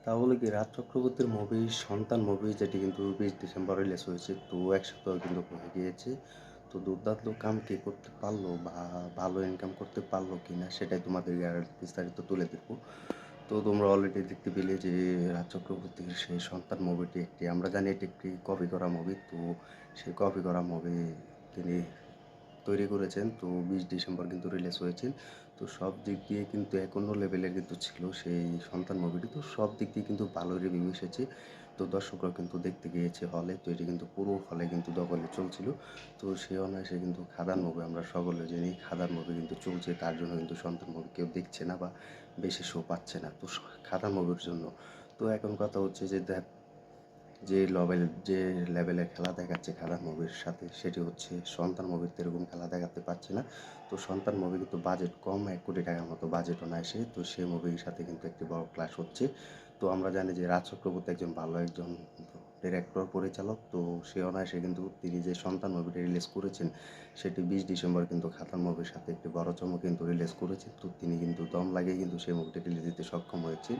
তাহলে কি রাজ চক্রবর্তীর মুভি 'সন্তান' মুভি যেটি কিন্তু 20 ডিসেম্বর রিলিজ হয়েছে। তো ১ সপ্তাহ কিন্তু হয়ে গিয়েছে। তো দুর্দান্ত কাম কে করতে পারলো বা ভালো ইনকাম করতে পারলো কিনা সেটাই তোমাদেরকে আর বিস্তারিত তুলে ধরবো। তো তোমরা অলরেডি দেখতে পেলে যে রাজ চক্রবর্তীর সেই 'সন্তান' মুভিটি আমরা জানি এটি একটি কপি করা মুভি। তো সেই কপি করা মুভি তিনি তৈরি করেছেন। তো 20 ডিসেম্বর কিন্তু রিলিজ হয়েছে। তো সব দিক দিয়ে কিন্তু এক অন্য লেভেলের কিন্তু ছিল সেই 'সন্তান' মুভিটি। তো সব দিক দিয়ে কিন্তু ভালো রিভিউ এসেছে। তো দর্শকরা কিন্তু দেখতে গিয়েছে হলে। তো এটি কিন্তু পুরো হলে কিন্তু দখলে চলছিল। তো সে অনায়াসে কিন্তু 'খাদান' মুভি আমরা সকলে জানি 'খাদান' মুভি কিন্তু চলছে। তার জন্য কিন্তু 'সন্তান' মুভি কেউ দেখছে না বা বেশি শো পাচ্ছে না। তো 'খাদান' মুভির জন্য। তো এখন কথা হচ্ছে যে যে লেভেলের খেলা দেখাচ্ছে 'খাদান' মুভির সাথে সেটি হচ্ছে 'সন্তান' মুভিতে এরকম খেলা দেখাতে পারছে না। তো 'সন্তান' মুভি কিন্তু বাজেট কম, ১ কোটি টাকার মতো বাজেট অনায়াসে। তো সেই মুভির সাথে কিন্তু একটি বড় ক্লাশ হচ্ছে। তো আমরা জানি যে রাজ চক্রবর্তী একজন ডিরেক্টর, পরিচালক। তো সে অনায়াসে কিন্তু তিনি যে 'সন্তান' মুভিটি রিলিজ করেছেন সেটি 20 ডিসেম্বর কিন্তু 'খাদান' মুভির সাথে একটি বড় চমক কিন্তু রিলিজ করেছেন। তো তিনি কিন্তু দম লাগিয়ে কিন্তু সেই মুভিটি রিলিজ দিতে সক্ষম হয়েছেন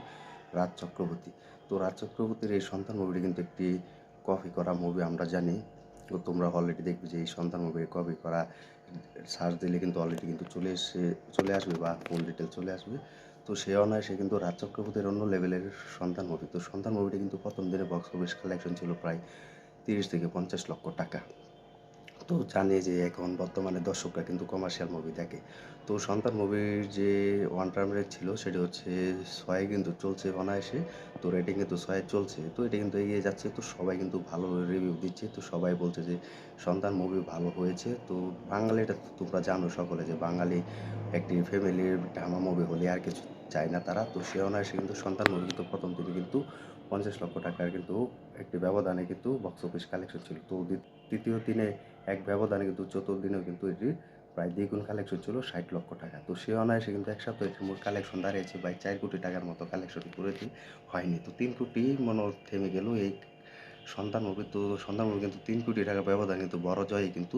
রাজ চক্রবর্তী। তো রাজ চক্রবর্তীর এই 'সন্তান' মুভিটি কিন্তু একটি কপি করা মুভি আমরা জানি। তো তোমরা অলরেডি দেখবে যে এই 'সন্তান' মুভির কপি করা সার্চ দিলে কিন্তু অলরেডি কিন্তু চলে আসবে বা ফুল ডিটেল চলে আসবে। তো সে অনায়াসে কিন্তু রাজ চক্রবর্তীর অন্য লেভেলের 'সন্তান' মুভি। তো 'সন্তান' মুভিটি কিন্তু প্রথম দিনে বক্স অফিস কালেকশন ছিল প্রায় 30 থেকে 50 লক্ষ টাকা। তো জানি যে এখন বর্তমানে দর্শকরা কিন্তু কমার্শিয়াল মুভি দেখে। তো 'সন্তান' মুভির যে ওয়ান টাইম রেট ছিল সেটি হচ্ছে ৬ কিন্তু চলছে অনায়াসে। তো রেটিং কিন্তু ৬ চলছে। তো এটা কিন্তু এগিয়ে যাচ্ছে। তো সবাই কিন্তু ভালো রিভিউ দিচ্ছে। তো সবাই বলছে যে 'সন্তান' মুভি ভালো হয়েছে। তো বাঙালিটা তো তোমরা জানো সকলে যে বাঙালি একটি ফ্যামিলির ড্রামা মুভি হলে আর কিছু চায় না তারা। তো সে অনায়াসে কিন্তু 'সন্তান' মুভি কিন্তু প্রথম দিনে কিন্তু ৫০ লক্ষ টাকার কিন্তু একটি ব্যবধানে কিন্তু বক্স অফিস কালেকশন ছিল। তো দ্বিতীয় দিনে এক ব্যবধানে কিন্তু চতুর্দিনেও কিন্তু এটির প্রায় দ্বিগুণ কালেকশন ছিল ৬০ লক্ষ টাকা। তো সে অনায়াসে কিন্তু এক সপ্তাহে এটির মোট কালেকশন দাঁড়িয়েছে প্রায় ৪ কোটি টাকার মতো কালেকশন করেছে, হয়নি। তো ৩ কোটি মনে থেমে গেল এই 'সন্তান' মুভি। তো 'সন্তান' মুভি কিন্তু ৩ কোটি টাকা ব্যবধানে কিন্তু বড় জয়ে কিন্তু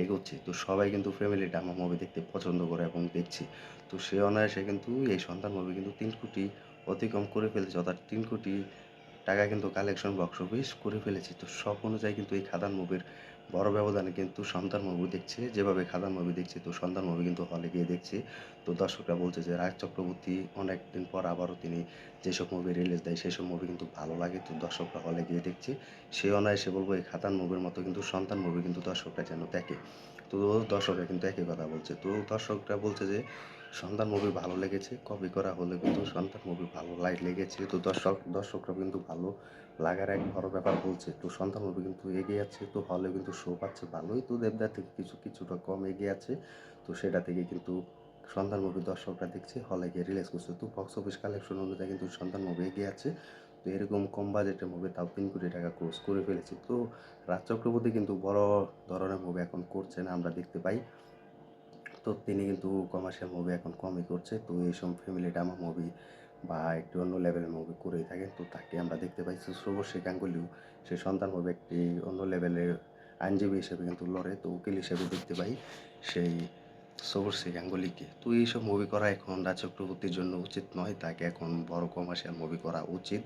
এগোচ্ছে। তো সবাই কিন্তু ফ্যামিলি ড্রামা মুভি দেখতে পছন্দ করে এবং দেখছে। তো সে অনায়াসে কিন্তু এই 'সন্তান' মুভি কিন্তু ৩ কোটি অতিক্রম করে ফেলেছে, অর্থাৎ ৩ কোটি টাকা কিন্তু কালেকশন বক্স অফিস করে ফেলেছে। তো সব অনুযায়ী কিন্তু এই 'খাদান' মুভির বড় ব্যবধানে কিন্তু 'সন্তান' মুভি দেখছে। যেভাবে 'খাদান' মুভি দেখছে তো 'সন্তান' মুভি কিন্তু হলে গিয়ে দেখছে। তো দর্শকরা বলছে যে রাজ চক্রবর্তী অনেকদিন পর আবারও তিনি যেসব মুভি রিলিজ দেয় সেসব মুভি কিন্তু ভালো লাগে। তো দর্শকরা হলে গিয়ে দেখছে। সে অনায়াসে বলব এই 'খাদান' মুভির মতো কিন্তু 'সন্তান' মুভি কিন্তু দর্শকরা যেন দেখে। তো দর্শকরা কিন্তু একই কথা বলছে। তো দর্শকরা বলছে যে 'সন্তান' মুভি ভালো লেগেছে। কপি করা হলেও কিন্তু 'সন্তান' মুভি ভালো লেগেছে। তো দর্শকরা কিন্তু ভালো লাগার এক বড় ব্যাপার বলছে। তো 'সন্তান' মুভি কিন্তু এগিয়ে যাচ্ছে। তো হলে কিন্তু শো পাচ্ছে ভালোই। তো 'দেবদার' থেকে কিছুটা কম এগিয়ে আছে। তো সেটা থেকে কিন্তু 'সন্তান' মুভি দর্শকরা দেখছে, হলে গিয়ে রিলিজ করছে। তো বক্স অফিস কালেকশন অনুযায়ী কিন্তু 'সন্তান' মুভি এগিয়ে আছে। তো এরকম কম বাজেটের মুভি তাও ৩ কোটি টাকা ক্রস করে ফেলেছে। তো রাজ চক্রবর্তী কিন্তু বড় ধরনের মুভি এখন করছেন আমরা দেখতে পাই। তো তিনি কিন্তু কমার্শিয়াল মুভি এখন কমই করছে। তো এইসব ফ্যামিলি ড্রামা মুভি বা একটু অন্য লেভেলের মুভি করেই থাকেন। তো তাকে আমরা দেখতে পাই শুভশ্রী গাঙ্গুলিও সে 'সন্তান' মুভি একটি অন্য লেভেলের আইনজীবী হিসেবে কিন্তু লড়ে। তো উকিল হিসেবে দেখতে পাই সেই শুভশ্রী গাঙ্গুলিকে। তো এইসব মুভি করা এখন রাজ চক্রবর্তীর জন্য উচিত নয়। তাকে এখন বড় কমার্শিয়াল মুভি করা উচিত।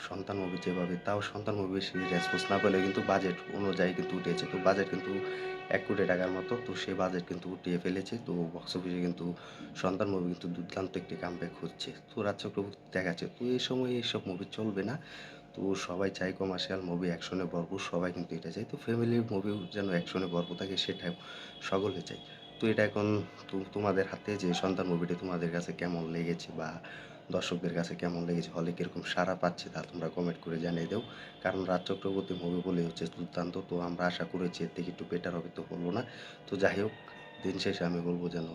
'সন্তান' মুভি যেভাবে তাও 'সন্তান' মুভি সে রেসপন্স না পেলেও কিন্তু বাজেট অনুযায়ী কিন্তু উঠেছে। তো বাজেট কিন্তু ১ কোটি টাকার মতো। তো সে বাজেট কিন্তু উঠিয়ে ফেলেছে। তো বক্স অফিসে কিন্তু 'সন্তান' মুভি কিন্তু দুর্দান্ত একটি কামব্যাক হচ্ছে। তো রাজ চক্রবর্তী দেখাচ্ছে। তো এই সময় এইসব মুভি চলবে না। তো সবাই চায় কমার্শিয়াল মুভি অ্যাকশনে ভরপুর, সবাই কিন্তু এটা চায়। তো ফ্যামিলি মুভিও যেন অ্যাকশনে ভরপুর থাকে সেটাও সকলে চায়। তো এটা এখন তোমাদের হাতে যে 'সন্তান' মুভিটি তোমাদের কাছে কেমন লেগেছে বা দর্শকদের কাছে কেমন লেগেছে, হলে কিরকম সাড়া পাচ্ছে তা তোমরা কমেন্ট করে জানিয়ে দাও। কারণ রাজ চক্রবর্তী মুভি বলেই হচ্ছে দুর্দান্ত। তো আমরা আশা করেছি এর থেকে একটু বেটার হবে, তো হলো না। তো যাই হোক, দিন শেষে আমি বলব যেন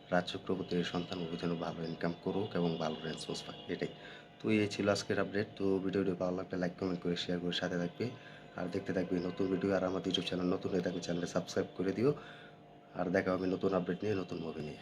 রাজ চক্রবর্তীর 'সন্তান' মুভি যেন ভালো ইনকাম করুক এবং ভালো রেসপন্স পায় এটাই। তো এই ছিল আজকের আপডেট। তো ভিডিওটি ভালো লাগলে লাইক, কমেন্ট করে শেয়ার করে সাথে থাকবে। আর দেখতে থাকবে নতুন ভিডিও। আর আমাদের ইউটিউব চ্যানেল নতুন হয়ে থাকলে চ্যানেলটা সাবস্ক্রাইব করে দিও। আর দেখা হবে নতুন আপডেট নিয়ে, নতুন মুভি নিয়ে।